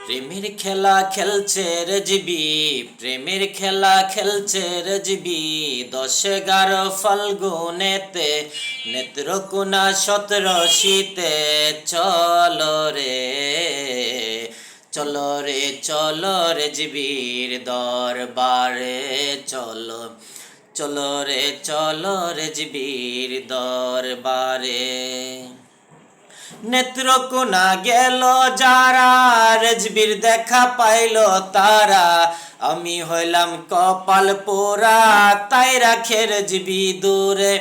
প্রেমের খেলা খেলছে রেজবি, প্রেমের খেলা খেলছে রেজবি। 10-11 ফাল্গুনেতে, নেত্রকোনা 17 শীতে। চলো রে, চলো রে, চলো রেজবির দরবারে চলো। চলো রে, চলো রেজবির দরবারে। নেত্রকোনা গেল যারা, রেজবির দেখা পাইল তারা। আমি হইলাম কপাল পোড়া, তাই রাখে রেজবি দূরে,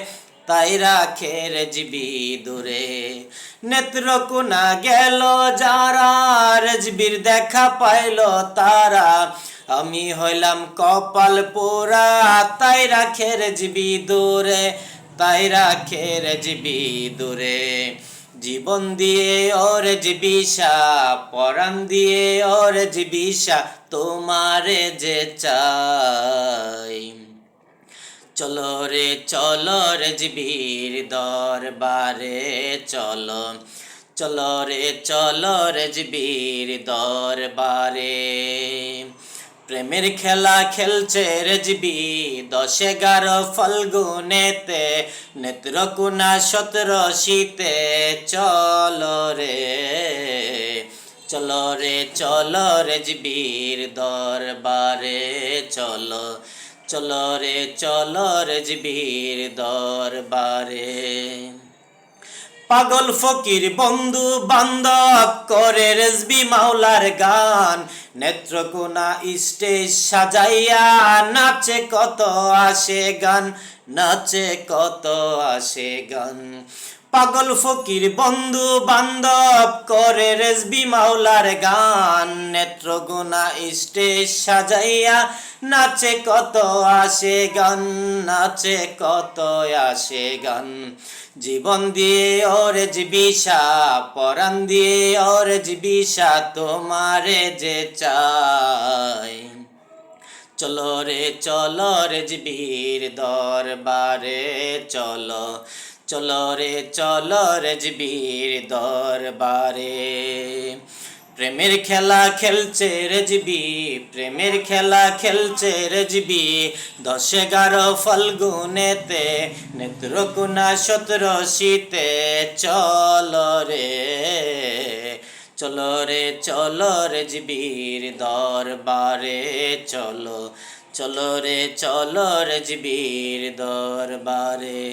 তাই রাখে রেজবি দূরে। নেত্রকোনা গেল যারা, রেজবির দেখা পাইল তারা। আমি হইলাম কপাল পোড়া, তাই রাখে রেজবি দূরে, তাই রাখে রেজবি দূরে। জীবন দিয়ে ওর জীবিষা, পরাণ দিয়ে ওর জীবিষা, তোমারে যে চাই। চলো রে, চলো রেজবির দরবারে চলো। চলো রে, চলো রেজবির দরবারে। প্রেমের খেলা খেলছে রেজবি 10-11 ফাল্গুনেতে, নেত্রকোনা 17 শীতে। চলো রে, চলো রে, চলো রেজবির দরবারে চলো। চলো রে, চলো রেজবির দরবারে। পাগল ফকির বন্ধু বান্ধব করে রেজবি মাওলার গান। নেত্রকোনা স্টেজ সাজাইয়া নাচে কত আসে গান, নাচে কত আসে গান। পাগল ফকির বন্ধু বান্ধব করে রেজবি মাওলার গান। নেত্রকোনা স্টেজ সাজাইয়া নাচে কত আসে গান, নাচে কত আসে গান। জীবন দিয়ে ওর জীবিষা, পরাণ দিয়ে ওর জীবিষা, তোমারে যে চাই। চলো রে, চলো রেজবির দরবারে চলো। চলো রে, চলো রেজবির দরবারে। প্রেমের খেলা খেলছে রেজবি, প্রেমের খেলা খেলছে রেজবি 10-11 ফাল্গুনেতে, নেত্রকোনা 17 শীতে। চলো রে, চলো রে, চলো রেজবির দরবারে চলো। চলো রে, চলো রেজবির দরবারে।